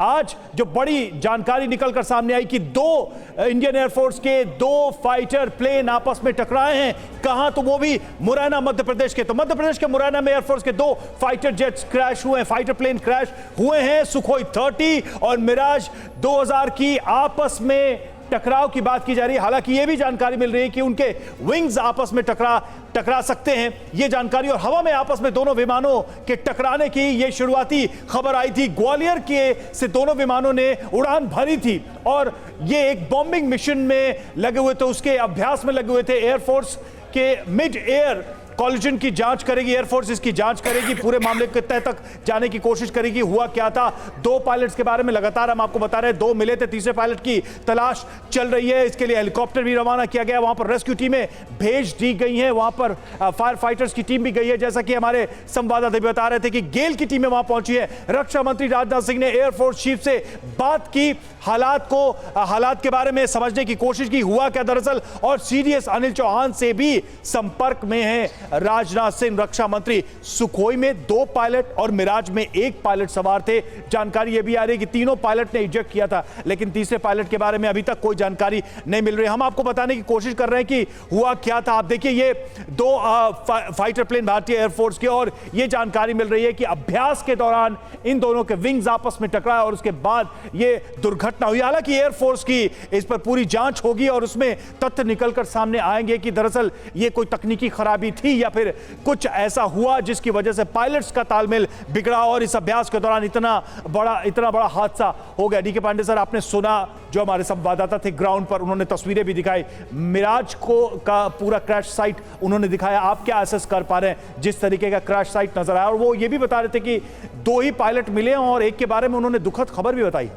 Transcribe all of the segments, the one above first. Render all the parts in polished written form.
आज जो बड़ी जानकारी निकलकर सामने आई कि दो इंडियन एयरफोर्स के दो फाइटर प्लेन आपस में टकराए हैं। कहां? तो वो भी मुरैना मध्य प्रदेश के। तो मध्य प्रदेश के मुरैना में एयरफोर्स के दो फाइटर जेट्स क्रैश हुए हैं, फाइटर प्लेन क्रैश हुए हैं। सुखोई 30 और मिराज 2000 की आपस में टकराव की बात की जा रही है। हालांकि यह भी जानकारी मिल रही है कि उनके विंग्स आपस में टकरा सकते हैं, यह जानकारी। और हवा में आपस में दोनों विमानों के टकराने की यह शुरुआती खबर आई थी। ग्वालियर के से दोनों विमानों ने उड़ान भरी थी और यह एक बॉम्बिंग मिशन में लगे हुए थे, उसके अभ्यास में लगे हुए थे। एयरफोर्स के मिड एयर कॉलिजन की जांच करेगी, एयरफोर्स इसकी जांच करेगी, पूरे मामले के तह तक जाने की कोशिश करेगी। हुआ क्या था? दो पायलट्स के बारे में लगातार हम आपको बता रहे हैं, दो मिले थे, तीसरे पायलट की तलाश चल रही है। इसके लिए हेलीकॉप्टर भी रवाना किया गया, वहां पर रेस्क्यू टीमें भेज दी गई हैं, वहां पर फायर फाइटर्स की टीम भी गई है। जैसा कि हमारे संवाददाता भी बता रहे थे कि गेल की टीमें वहां पहुंची है। रक्षा मंत्री राजनाथ सिंह ने एयरफोर्स चीफ से बात की, हालात के बारे में समझने की कोशिश की, हुआ क्या दरअसल। और सीडीएस अनिल चौहान से भी संपर्क में है राजनाथ सिंह रक्षा मंत्री। सुखोई में 2 पायलट और मिराज में 1 पायलट सवार थे। जानकारी यह भी आ रही है कि तीनों पायलट ने इजेक्ट किया था, लेकिन तीसरे पायलट के बारे में अभी तक कोई जानकारी नहीं मिल रही। हम आपको बताने की कोशिश कर रहे हैं कि हुआ क्या था। आप देखिए, ये 2 फाइटर प्लेन भारतीय एयरफोर्स के, और यह जानकारी मिल रही है कि अभ्यास के दौरान इन दोनों के विंग्स आपस में टकराए और उसके बाद यह दुर्घटना हुई। हालांकि एयरफोर्स की इस पर पूरी जांच होगी और उसमें तथ्य निकलकर सामने आएंगे कि दरअसल यह कोई तकनीकी खराबी थी या फिर कुछ ऐसा हुआ जिसकी वजह से पायलट्स का तालमेल बिगड़ा और इस अभ्यास के दौरान इतना बड़ा हादसा हो गया। डीके पांडे सर, आपने सुना जो हमारे संवाददाता थे ग्राउंड पर, उन्होंने तस्वीरें भी दिखाई, मिराज का पूरा क्रैश साइट उन्होंने दिखाया। आप क्या असेस कर पा रहे हैं जिस तरीके का क्रैश साइट नजर आया? और वो ये भी बता रहे थे कि 2 ही पायलट मिले और एक के बारे में उन्होंने दुखद खबर भी बताई।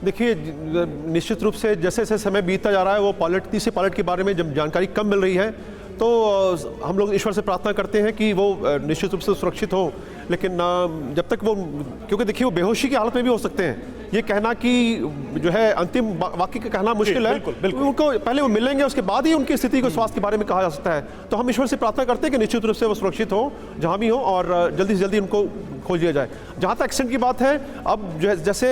देखिए, निश्चित रूप से जैसे जैसे समय बीतता जा रहा है, वो तीसरे पायलट के बारे में जब जानकारी कम मिल रही है तो हम लोग ईश्वर से प्रार्थना करते हैं कि वो निश्चित रूप से सुरक्षित हो। लेकिन जब तक वो, क्योंकि देखिए वो बेहोशी की हालत में भी हो सकते हैं, ये कहना कि जो है अंतिम वाक्य का कहना मुश्किल है। बिल्कुल। उनको पहले वो मिलेंगे, उसके बाद ही उनकी स्थिति को, स्वास्थ्य के बारे में कहा जा सकता है। तो हम ईश्वर से प्रार्थना करते हैं कि निश्चित रूप से वो सुरक्षित हो जहाँ भी हो और जल्दी से जल्दी उनको खोज लिया जाए। जहाँ तक एक्सीडेंट की बात है, अब जो जैसे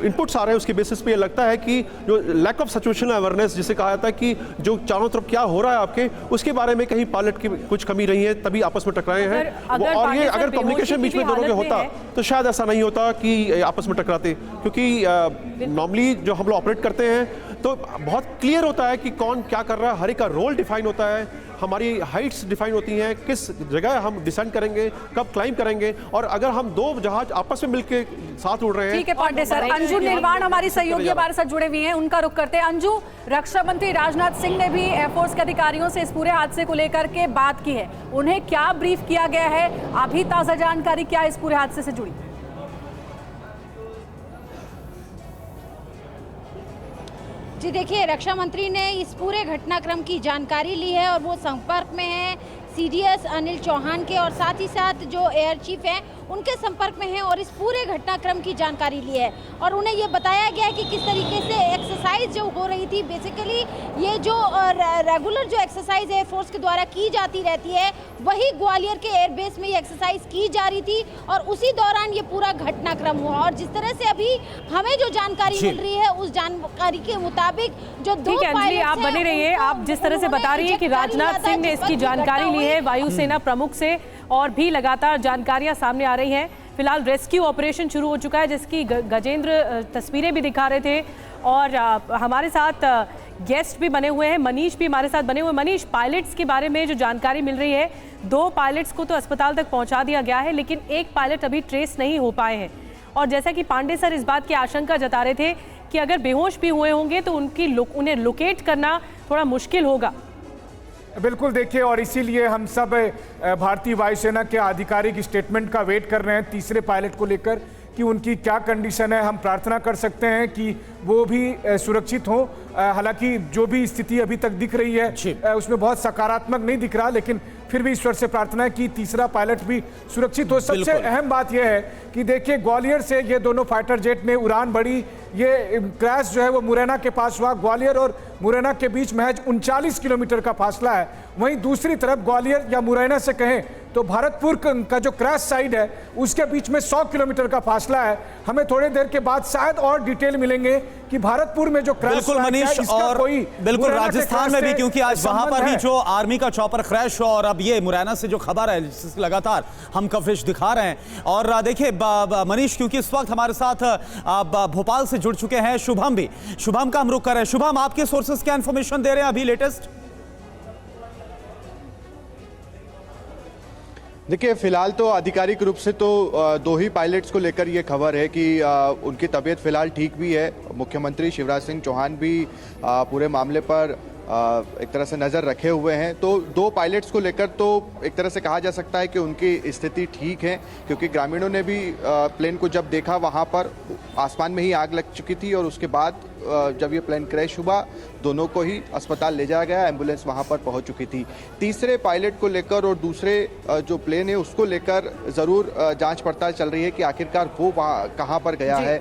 इनपुट्स आ रहे हैं उसके बेसिस पे ये लगता है कि जो लैक ऑफ सिचुएशनल अवेयरनेस जिसे कहा जाता है कि जो चारों तरफ क्या हो रहा है आपके, उसके बारे में कहीं पायलट की कुछ कमी रही है, तभी आपस में टकराए हैं। और ये अगर कम्युनिकेशन बीच में दोनों के होता तो शायद ऐसा नहीं होता कि आपस में टकराते, क्योंकि नॉर्मली जो हम लोग ऑपरेट करते हैं तो बहुत क्लियर होता है कि कौन क्या कर रहा है, हर एक का रोल डिफाइन होता है, हमारी हाइट्स डिफाइन होती हैं, किस जगह हम डिसेंड करेंगे, कब क्लाइंब करेंगे। और अगर हम 2 जहाज आपस में मिलकर साथ उड़ रहे हैं। ठीक है पांडे सर, अंजू निर्वाण हमारी सहयोगी हमारे साथ जुड़े हुए हैं, उनका रुख करते हैं। अंजू, रक्षा मंत्री राजनाथ सिंह ने भी एयरफोर्स के अधिकारियों से इस पूरे हादसे को लेकर के बात की है, उन्हें क्या ब्रीफ किया गया है? अभी ताजा जानकारी क्या इस पूरे हादसे से जुड़ी? जी देखिए, रक्षा मंत्री ने इस पूरे घटनाक्रम की जानकारी ली है और वो संपर्क में है सीडीएस अनिल चौहान के, और साथ ही साथ जो एयर चीफ हैं उनके संपर्क में हैं और इस पूरे घटनाक्रम की जानकारी ली है। और उन्हें ये बताया गया कि किस तरीके से एक्सरसाइज जो हो रही थी, बेसिकली ये जो रेगुलर जो एक्सरसाइज एयरफोर्स के द्वारा की जाती रहती है, वही ग्वालियर के एयरबेस में ये एक्सरसाइज की जा रही थी और उसी दौरान ये पूरा घटनाक्रम हुआ। और जिस तरह से अभी हमें जो जानकारी मिल रही है, उस जानकारी के मुताबिक जो 2 पायलट, आप बने रहिए, आप जिस तरह से बता रही है कि राजनाथ सिंह ने इसकी जानकारी ली है वायुसेना प्रमुख से, और भी लगातार जानकारियां सामने आ रही हैं। फिलहाल रेस्क्यू ऑपरेशन शुरू हो चुका है, जिसकी गजेंद्र तस्वीरें भी दिखा रहे थे। और हमारे साथ गेस्ट भी बने हुए हैं, मनीष भी हमारे साथ बने हुए। मनीष, पायलट्स के बारे में जो जानकारी मिल रही है, 2 पायलट्स को तो अस्पताल तक पहुंचा दिया गया है, लेकिन 1 पायलट अभी ट्रेस नहीं हो पाए हैं। और जैसा कि पांडे सर इस बात की आशंका जता रहे थे कि अगर बेहोश भी हुए होंगे तो उन्हें लोकेट करना थोड़ा मुश्किल होगा। बिल्कुल, देखिए, और इसीलिए हम सब भारतीय वायुसेना के आधिकारिक स्टेटमेंट का वेट कर रहे हैं तीसरे पायलट को लेकर कि उनकी क्या कंडीशन है। हम प्रार्थना कर सकते हैं कि वो भी सुरक्षित हो। हालांकि जो भी स्थिति अभी तक दिख रही है उसमें बहुत सकारात्मक नहीं दिख रहा, लेकिन फिर भी ईश्वर से प्रार्थना है कि तीसरा पायलट भी सुरक्षित हो। सबसे अहम बात यह है कि देखिए, ग्वालियर से ये दोनों फाइटर जेट ने उड़ान भरी। ये क्रैश जो है वो मुरैना के पास हुआ। ग्वालियर और मुरैना के बीच महज 39 किलोमीटर का फासला है वहीं दूसरी तरफ ग्वालियर या मुरैना से कहें तो भरतपुर का जो क्रैश साइड है उसके बीच में 100 किलोमीटर का फासला है। हमें थोड़ी देर के बाद शायद और डिटेल मिलेंगे कि भरतपुर में जो क्रैश बिल्कुल मनीष, और बिल्कुल राजस्थान में भी, क्योंकि आज वहां पर भी जो आर्मी का चॉपर क्रैश हुआ और अब ये मुरैना से जो खबर है जिसकी लगातार हम कवरेज दिखा रहे हैं। और देखिए मनीष, क्योंकि इस वक्त हमारे साथ भोपाल से जुड़ चुके हैं शुभम भी, शुभम का हम रुख कर रहे हैं। शुभम, आपके सोर्सेज क्या इंफॉर्मेशन दे रहे हैं अभी लेटेस्ट? देखिए, फिलहाल तो आधिकारिक रूप से तो दो ही पायलट्स को लेकर ये खबर है कि उनकी तबीयत फिलहाल ठीक भी है। मुख्यमंत्री शिवराज सिंह चौहान भी पूरे मामले पर एक तरह से नज़र रखे हुए हैं। तो दो पायलट्स को लेकर तो एक तरह से कहा जा सकता है कि उनकी स्थिति ठीक है, क्योंकि ग्रामीणों ने भी प्लेन को जब देखा वहाँ पर आसमान में ही आग लग चुकी थी और उसके बाद जब ये प्लेन क्रैश हुआ दोनों को ही अस्पताल ले जाया गया, एम्बुलेंस वहाँ पर पहुँच चुकी थी। तीसरे पायलट को लेकर और दूसरे जो प्लेन है उसको लेकर ज़रूर जांच पड़ताल चल रही है कि आखिरकार वो वहाँ कहाँ पर गया है।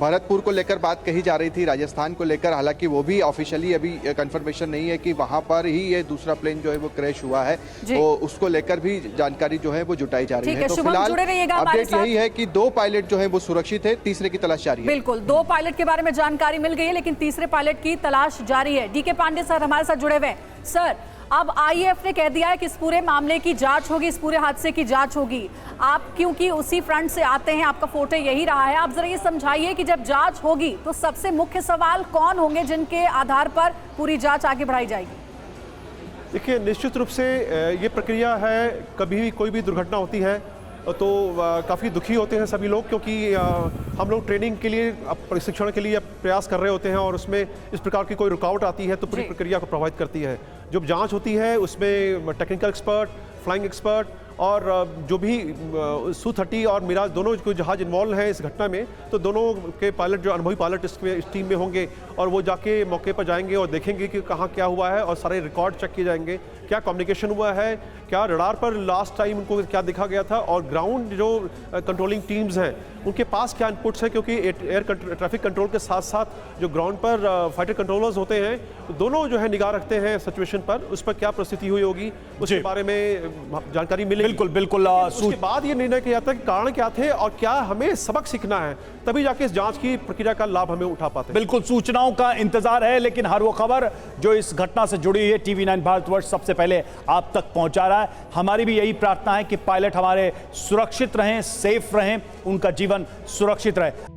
भरतपुर को लेकर बात कही जा रही थी, राजस्थान को लेकर, हालांकि वो भी ऑफिशियली अभी कंफर्मेशन नहीं है कि वहाँ पर ही ये दूसरा प्लेन जो है वो क्रैश हुआ है, तो उसको लेकर भी जानकारी जो है वो जुटाई जा रही है। तो फिलहाल अपडेट यही है कि दो पायलट जो है वो सुरक्षित है, तीसरे की तलाश जारी है। बिल्कुल, दो पायलट के बारे में जानकारी मिल गई है, लेकिन तीसरे पायलट की तलाश जारी है। डीके पांडे सर हमारे साथ जुड़े हुए हैं। सर, अब आईएएफ ने कह दिया है कि इस पूरे मामले की जांच होगी, इस पूरे हादसे की जांच होगी। आप क्योंकि उसी फ्रंट से आते हैं, आपका फोटो यही रहा है, आप जरा ये समझाइए कि जब जांच होगी तो सबसे मुख्य सवाल कौन होंगे जिनके आधार पर पूरी जांच आगे बढ़ाई जाएगी? देखिए, निश्चित रूप से ये प्रक्रिया है, कभी भी कोई भी दुर्घटना होती है तो काफ़ी दुखी होते हैं सभी लोग, क्योंकि हम लोग ट्रेनिंग के लिए, प्रशिक्षण के लिए प्रयास कर रहे होते हैं और उसमें इस प्रकार की कोई रुकावट आती है तो पूरी प्रक्रिया को प्रभावित करती है। जब जांच होती है उसमें टेक्निकल एक्सपर्ट, फ्लाइंग एक्सपर्ट और जो भी Su-30 और मिराज दोनों जो जहाज़ इन्वॉल्व हैं इस घटना में, तो दोनों के पायलट जो अनुभवी पायलट इस टीम में होंगे और वो जाके मौके पर जाएंगे और देखेंगे कि कहाँ क्या हुआ है और सारे रिकॉर्ड चेक किए जाएंगे, क्या कम्युनिकेशन हुआ है, क्या रडार पर लास्ट टाइम उनको क्या दिखा गया था, और ग्राउंड जो कंट्रोलिंग टीम्स हैं उनके पास क्या इनपुट्स हैं, क्योंकि एयर ट्रैफिक कंट्रोल के साथ साथ जो ग्राउंड पर फाइटर कंट्रोलर्स होते हैं दोनों जो है निगाह रखते हैं सिचुएशन पर, उस पर क्या परिस्थिति हुई होगी उसके बारे में जानकारी मिलेगी। बिल्कुल बिल्कुल। उसके बाद ये निर्णय किया जाता है कि कारण क्या थे और क्या हमें सबक सीखना है, तभी जाके इस जांच की प्रक्रिया का लाभ हमें उठा पाते हैं। बिल्कुल, सूचनाओं का इंतजार है, लेकिन हर वो खबर जो इस घटना से जुड़ी है TV9 भारतवर्ष सबसे पहले आप तक पहुंचा रहा है। हमारी भी यही प्रार्थना है कि पायलट हमारे सुरक्षित रहें, सेफ रहें, उनका जीवन सुरक्षित रहे।